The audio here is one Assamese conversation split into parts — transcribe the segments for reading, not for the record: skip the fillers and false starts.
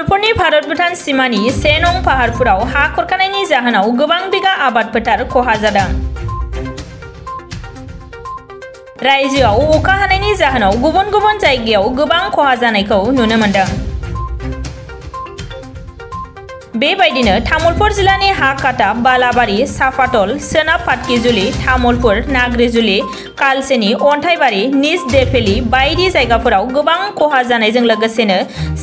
तामुलपुरनि भारत भुटान सीमानि 1 नं पाहारफोराव हा खुरखानायनि जाहोनाव गोबां बिगा आबाद फोथार खहा जादों। रायजोआव अखा हानायनि जाहोनाव गुबुन गुबुन जायगायाव गोबां खहा जानायखौ नुनो मोनदों। बेबायदिनो तामुलपुर जिल्लानि हाकाटा, बालाबारि, साफातल, सोनाब पाटकिजुलि, तामुलपुर, नाग्रिजुलि, कालसेनि, अन्थाइबारि, निज देफेलि बायदि जायगाफोराव गोबां खहा जानायजों लोगोसेनो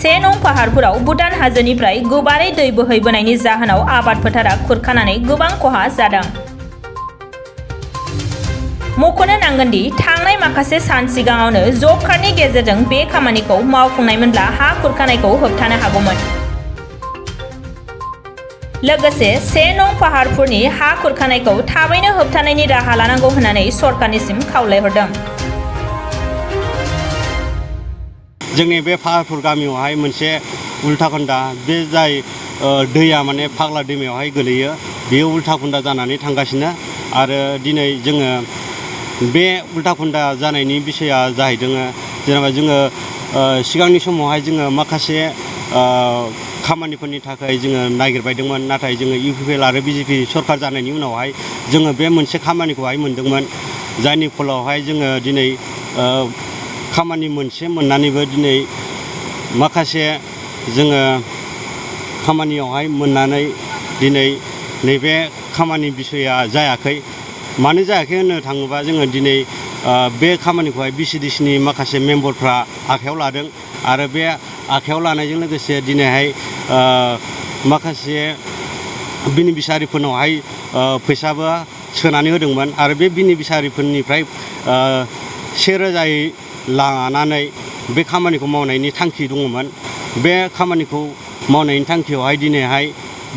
1 नं पाहारफोराव भुटान हाजोनिफ्राय गोबारै दै बोहैबोनायनि जाहोनाव आबाद फोथारा खुरखानानै गोबां खहा जादों। मख'नो नांगोनदि थांनाय माखासे सान सिगाङावनो जब कार्डनि गेजेरजों बे खामानिखौ मावफुंनायमोनब्ला हा खुरखानायखौ होबथानो हागौमोन। लोगोसे 1 नं पाहारफोरनि हा खुरखानायखौ थाबैनो होबथानायनि राहा लानांगौ होननानै सरकारनिसिम खावलायहरदों। जोंनि बे पाहारपुर गामियावहाय मोनसे उल्टाखन्दा, बे जाय दैया माने फाग्ला दैमायावहाय गोलैयो, बेयो उल्टाखन्दा जानानै थांगासिनो। आरो दिनै जोङो बे उल्टाखन्दा जानायनि बिसया जाहैदों जेनेबा जोङो सिगांनि समावहाय जोङो माखासे खामानिफोरनि थाखाय जोङो नागिरबायदोंमोन, नाथाय जोङो UPPL आरो BJP सरकार जानायनि उनावहाय जोङो बे मोनसे खामानिखौहाय मोनदोंमोन, जायनि फलावहाय जोङो दिनै खामानि मोनसे मोननानैबो दिनै माखासे जोङो खामानियावहाय मोननानै दिनै नैबे खामानि बिसया जायाखै। मानो जायाखै होननो थाङोबा जोङो दिनै बे खामानिखौहाय BCDCनि माखासे मेम्बारफ्रा आखायाव लादों आरो बे आखायाव लानायजों लोगोसे दिनैहाय माखासे बेनिफिसारिफोरनावहाय फैसाबो सोनानै होदोंमोन आरो बे बेनिफिसारिफोरनिफ्राय 1,000यै लानानै बे खामानिखौ मावनायनि थांखि दङमोन। बे खामानिखौ मावनायनि थांखियावहाय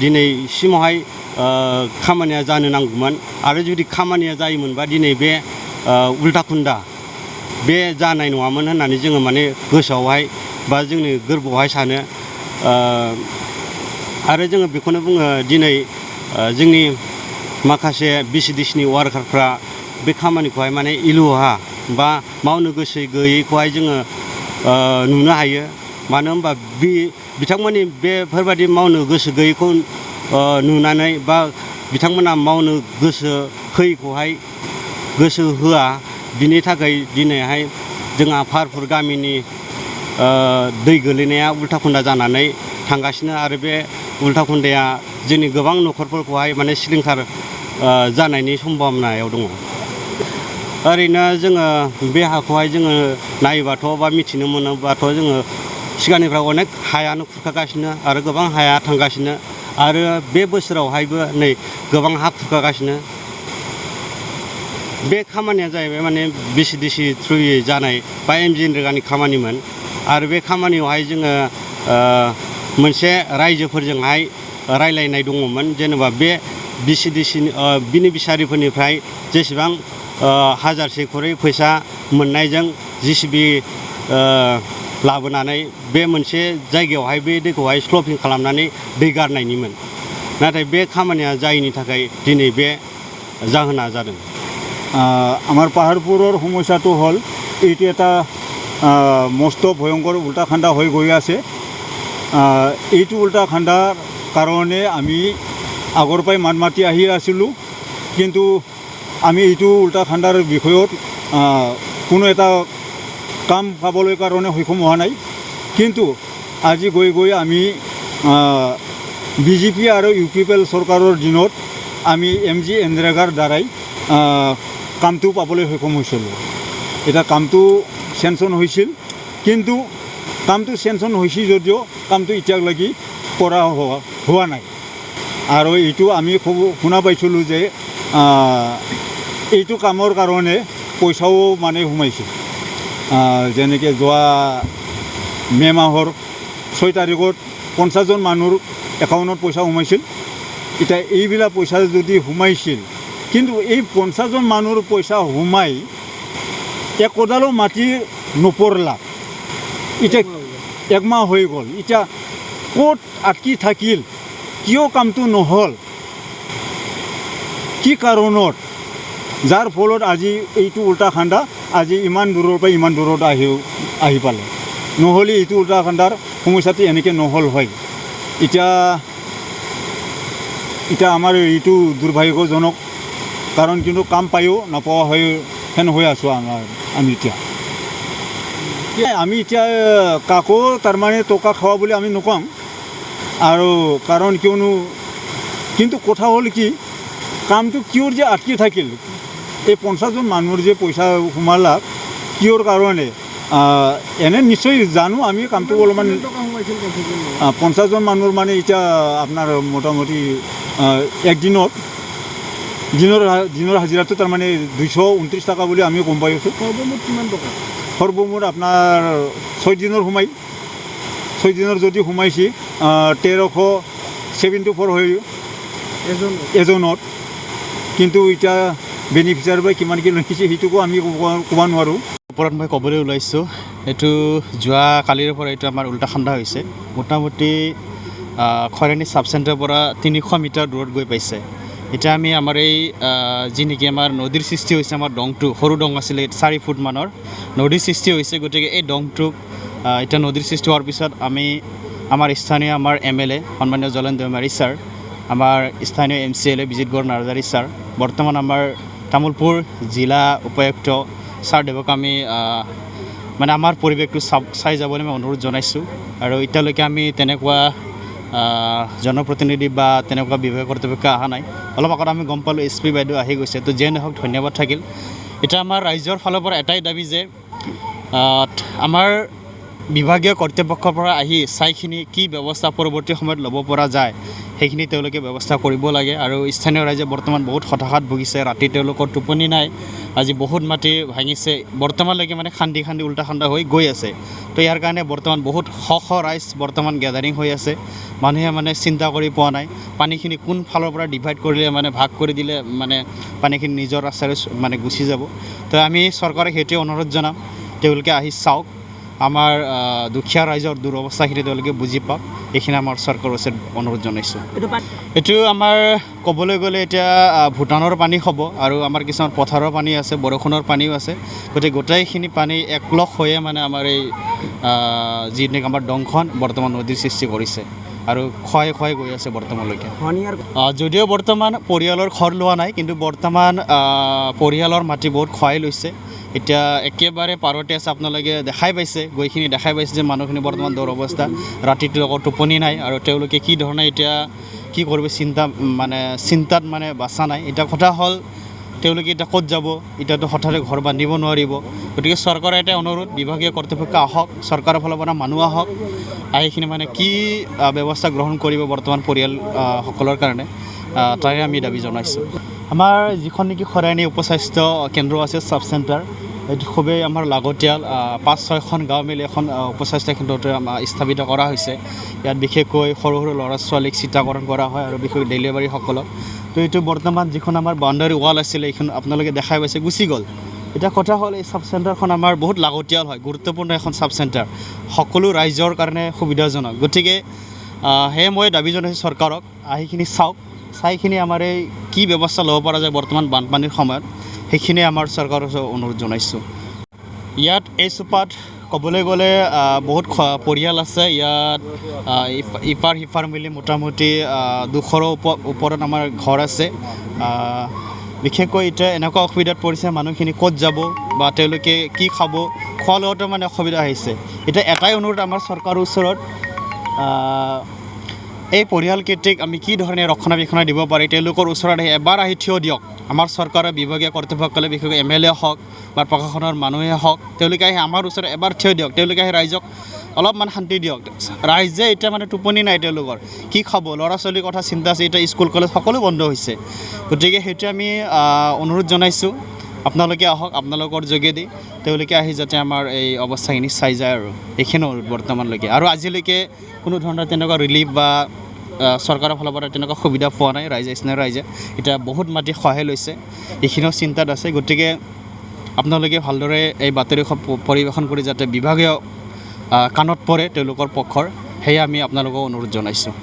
दिनैसिमावहाय खामानिया जानो नांगौमोन आरो जुदि खामानिया जायोमोनबा दिनै बे उल्टाखन्दा बे जानाय नङामोन होननानै जोङो माने गोसोआवहाय बा जोंनि गोरबोआवहाय सानो। आरो जोङो बेखौनो बुङो दिनै जोंनि माखासे BCDCनि वार्कारफ्रा बे खामानिखौहाय माने इलुहा बा मावनो गोसो गैयैखौहाय जोङो नुनो हायो। मानो होनबा बिथांमोननि बेफोरबायदि मावनो गोसो गैयैखौ नुनानै बा बिथांमोना मावनो गोसो होयैखौहाय गोसो होआ, बिनि थाखाय दिनैहाय जोंहा पाहारपुर गामिनि दै गोलैनाया उल्टाखन्दा जानानै थांगासिनो आरो बे उल्टाखन्दाया जोंनि गोबां न'खरफोरखौहाय माने सिलिंखार जानायनि सम्भावनायाव दङ। ओरैनो जोङो बे हाखौहाय जोङो नायोबाथ' बा मिथिनो मोनोबाथ' जोङो सिगांनिफ्राय अनेक हायानो खुरखागासिनो आरो गोबां हाया थांगासिनो आरो बे बोसोरावहायबो नै गोबां हा खुरखागासिनो। बे खामानिया जाहैबाय माने BCDC थ्रुयै जानाय बा MGNरेगानि खामानिमोन आरो बे खामानियावहाय जोङो मोनसे रायजोफोरजोंहाय रायलायनाय दङमोन, जेनेबा बे BCDCनि बेनिफिसारिफोरनिफ्राय जेसेबां 1,000से खरै फैसा मोननायजों JCB लाबोनानै बे मोनसे जायगायावहाय बे दैखौहाय स्लपिं खालामनानै दै गारनायनिमोन, नाथाय बे खामानिया जायैनि थाखाय दिनै बे जाहोना जादों। আমাৰ পাহাৰপুৰৰ সমস্যাটো হ'ল এইটো এটা মস্ত ভয়ংকৰ উল্টাখণ্ডা হৈ গৈ আছে। এইটো উল্টাখণ্ডাৰ কাৰণে আমি আগৰ পৰাই মাত মাতি আহি আছিলোঁ, কিন্তু আমি এইটো উল্টাখণ্ডাৰ বিষয়ত কোনো এটা কাম পাবলৈ কাৰণে সক্ষম হোৱা নাই। কিন্তু আজি গৈ গৈ আমি BJP আৰু UPPL চৰকাৰৰ দিনত আমি MGNৰেগাৰ দ্বাৰাই কামটো পাবলৈ সক্ষম হৈছিলোঁ। এটা কামটো চেংচন হৈছিল, কিন্তু কামটো চেংচন হৈছে যদিও কামটো এতিয়ালৈকে কৰা হোৱা নাই। আৰু এইটো আমি শুনা পাইছিলোঁ যে এইটো কামৰ কাৰণে পইচাও মানে সোমাইছিল। যেনেকৈ যোৱা মে' মাহৰ 6 তাৰিখত 50জন মানুহৰ একাউণ্টত পইচা সোমাইছিল। এতিয়া এইবিলাক পইচা যদি সোমাইছিল, কিন্তু এই 50জন মানুহৰ পইচা সোমাই একোডালো মাটি নপৰলা। এতিয়া 1 মাহ হৈ গ'ল, এতিয়া ক'ত আটকি থাকিল, কিয় কামটো নহ'ল, কি কাৰণত, যাৰ ফলত আজি এইটো উল্টাখণ্ডা আজি ইমান দূৰৰ পৰা ইমান দূৰত আহি পালে। নহ'লে এইটো উল্টাখণ্ডাৰ সমস্যাটো এনেকৈ নহ'ল হয় এতিয়া আমাৰ এইটো দুৰ্ভাগ্যজনক কাৰণ কিন্তু কাম পায়ো নাপোৱা হয় হেন হৈ আছোঁ আমি এতিয়া কাকো তাৰমানে টকা খোৱা বুলি আমি নকওঁ আৰু কাৰণ কিয়নো কিন্তু কথা হ'ল কি কামটো কিয়ৰ যে আটকি থাকিল এই 50জন মানুহৰ যে পইচা সোমালা কিয়ৰ কাৰণে এনে নিশ্চয় জানো আমি কামটো অলপমান 50জন মানুহৰ মানে এতিয়া আপোনাৰ মোটামুটি দিনৰ হাজিৰাটো তাৰমানে 229 টকা বুলি আমি গম পাই আছোঁ সৰ্বমুঠ কিমান টকা সৰ্বমুঠ আপোনাৰ 6 দিনৰ সোমাই 6 দিনৰ যদি সোমাইছে 1374 হয় এজনত কিন্তু এতিয়া বেনিফিচিয়াৰ পৰা কিমানকৈ লৈছে সেইটোকো আমি ক'ব নোৱাৰোঁ ওপৰত মই ক'বলৈ ওলাইছোঁ এইটো যোৱা কালিৰ পৰা এইটো আমাৰ উল্টাখণ্ডা হৈছে মোটামুটি খৰানি চাব চেণ্টাৰৰ পৰা 300 মিটাৰ দূৰত গৈ পাইছে এতিয়া আমি আমাৰ এই যি নেকি আমাৰ নদীৰ সৃষ্টি হৈছে আমাৰ ডংটো সৰু ডং আছিলে 4 ফুট মানৰ নদীৰ সৃষ্টি হৈছে গতিকে এই ডংটোক এতিয়া নদীৰ সৃষ্টি হোৱাৰ পিছত আমি আমাৰ স্থানীয় আমাৰ MLA সন্মানীয় জলেন দৈমাৰী ছাৰ আমাৰ স্থানীয় MCLA বিজিতগড় নাৰ্জাৰী ছাৰ বৰ্তমান আমাৰ তামোলপুৰ জিলা উপায়ুক্ত ছাৰদেৱক আমি মানে আমাৰ পৰিৱেশটো চাই যাবলৈ মই অনুৰোধ জনাইছোঁ আৰু এতিয়ালৈকে আমি তেনেকুৱা জনপ্ৰতিনিধি বা তেনেকুৱা বিভাগীয় কৰ্তৃপক্ষ অহা নাই অলপ আগত আমি গম পালোঁ SP বাইদেউ আহি গৈছে তো যেনে হওক ধন্যবাদ থাকিল এতিয়া আমাৰ ৰাইজৰ ফালৰ পৰা এটাই দাবী যে আমাৰ বিভাগীয় কৰ্তৃপক্ষৰ পৰা আহি চাইখিনি কি ব্যৱস্থা পৰৱৰ্তী সময়ত ল'ব পৰা যায় সেইখিনি তেওঁলোকে ব্যৱস্থা কৰিব লাগে আৰু স্থানীয় ৰাইজে বৰ্তমান বহুত হতাশাত ভুগিছে ৰাতি তেওঁলোকৰ টোপনি নাই আজি বহুত মাটি ভাঙিছে বৰ্তমানলৈকে মানে খান্দি উল্টাখণ্ডা হৈ গৈ আছে তো ইয়াৰ কাৰণে বৰ্তমান বহুত শ ৰাইজ বৰ্তমান গেদাৰিং হৈ আছে মানুহে মানে চিন্তা কৰি পোৱা নাই পানীখিনি কোন ফালৰ পৰা ডিভাইড কৰিলে মানে ভাগ কৰি দিলে মানে পানীখিনি নিজৰ ৰাস্তাৰে মানে গুচি যাব তো আমি চৰকাৰক সেইটোৱে অনুৰোধ জনাম তেওঁলোকে আহি চাওক আমাৰ দুখীয়া ৰাইজৰ দুৰৱস্থাখিনি তেওঁলোকে বুজি পাওক এইখিনি আমাৰ চৰকাৰৰ ওচৰত অনুৰোধ জনাইছোঁ এইটো আমাৰ ক'বলৈ গ'লে এতিয়া ভূটানৰ পানী হ'ব আৰু আমাৰ কিছুমান পথাৰৰ পানী আছে বৰষুণৰ পানীও আছে গতিকে গোটেইখিনি পানী একলগ হৈয়ে মানে আমাৰ এই যি নেকি আমাৰ ডংখন বৰ্তমান নদীৰ সৃষ্টি কৰিছে আৰু ক্ষয় গৈ আছে বৰ্তমানলৈকে যদিও বৰ্তমান পৰিয়ালৰ ঘৰ লোৱা নাই কিন্তু বৰ্তমান পৰিয়ালৰ মাটি বহুত ক্ষয় লৈছে এতিয়া একেবাৰে পাৰতে আছে আপোনালোকে দেখাই পাইছে গৈখিনি দেখাই পাইছে যে মানুহখিনি বৰ্তমান দুৰৱস্থা ৰাতিটো লগত টোপনি নাই আৰু তেওঁলোকে কি ধৰণে এতিয়া কি কৰিব চিন্তাত মানে বাচা নাই এতিয়া কথা হ'ল তেওঁলোকে এতিয়া ক'ত যাব এতিয়াতো হঠাতে ঘৰ বান্ধিব নোৱাৰিব গতিকে চৰকাৰৰ এটা অনুৰোধ বিভাগীয় কৰ্তৃপক্ষ আহক চৰকাৰৰ ফালৰ পৰা মানুহ আহক এইখিনি মানে কি ব্যৱস্থা গ্ৰহণ কৰিব বৰ্তমান পৰিয়ালসকলৰ কাৰণে তাৰে আমি দাবী জনাইছোঁ আমাৰ যিখন নেকি খৰাইনী উপস্বাস্থ্য কেন্দ্ৰ আছে চাব চেণ্টাৰ এইটো খুবেই আমাৰ লাগতিয়াল 5-6খন গাঁও মিলি এখন উপস্বাস্থ্য কেন্দ্ৰটো স্থাপিত কৰা হৈছে ইয়াত বিশেষকৈ সৰু ল'ৰা ছোৱালীক চিতাকৰণ কৰা হয় আৰু বিশেষকৈ ডেলিভাৰীসকলক তো এইটো বৰ্তমান যিখন আমাৰ বাউণ্ডাৰী ৱাল আছিলে এইখন আপোনালোকে দেখাই পাইছে গুচি গ'ল এতিয়া কথা হ'ল এই চাব চেণ্টাৰখন আমাৰ বহুত লাগতিয়াল হয় গুৰুত্বপূৰ্ণ এখন চাব চেণ্টাৰ সকলো ৰাইজৰ কাৰণে সুবিধাজনক গতিকে সেয়ে মই দাবী জনাইছোঁ চৰকাৰক আহিখিনি চাওক চাইখিনি আমাৰ এই কি ব্যৱস্থা ল'ব পৰা যায় বৰ্তমান বানপানীৰ সময়ত সেইখিনি আমাৰ চৰকাৰৰ ওচৰত অনুৰোধ জনাইছোঁ ইয়াত এই চোপাত ক'বলৈ গ'লে বহুত পৰিয়াল আছে ইয়াত ইপাৰ সিপাৰ মিলি মোটামুটি 200ৰ ওপৰত আমাৰ ঘৰ আছে বিশেষকৈ এতিয়া এনেকুৱা অসুবিধাত পৰিছে মানুহখিনি ক'ত যাব বা তেওঁলোকে কি খাব খোৱা লোৱাতো মানে অসুবিধা আহিছে এতিয়া এটাই অনুৰোধ আমাৰ চৰকাৰৰ ওচৰত এই পৰিয়ালকেইটিক আমি কি ধৰণে ৰক্ষণাবেক্ষণ দিব পাৰি তেওঁলোকৰ ওচৰত এবাৰ আহি থিয় দিয়ক আমাৰ চৰকাৰৰ বিভাগীয় কৰ্তৃপক্ষসকলে বিশেষকৈ MLA হওক বা প্ৰশাসনৰ মানুহে হওক তেওঁলোকে আহি আমাৰ ওচৰত এবাৰ থিয় দিয়ক তেওঁলোকে আহি ৰাইজক অলপমান শান্তি দিয়ক ৰাইজে এতিয়া মানে টোপনি নাই তেওঁলোকৰ কি খাব ল'ৰা ছোৱালীৰ কথা চিন্তা আছে এতিয়া স্কুল কলেজ সকলো বন্ধ হৈছে গতিকে সেইটো আমি অনুৰোধ জনাইছোঁ আপোনালোকে আহক আপোনালোকৰ যোগেদি তেওঁলোকে আহি যাতে আমাৰ এই অৱস্থাখিনি চাই যায় আৰু এইখিনি অনুৰোধ বৰ্তমানলৈকে আৰু আজিলৈকে কোনো ধৰণৰ তেনেকুৱা ৰিলিফ বা চৰকাৰৰ ফালৰ পৰা তেনেকুৱা সুবিধা পোৱা নাই স্থানীয় ৰাইজে এতিয়া বহুত মাটি সহায় লৈছে এইখিনিও চিন্তাত আছে গতিকে আপোনালোকে ভালদৰে এই বাতৰিখন পৰিৱেশন কৰি যাতে বিভাগীয় কাণত পৰে তেওঁলোকৰ পক্ষৰ সেয়া আমি আপোনালোকক অনুৰোধ জনাইছোঁ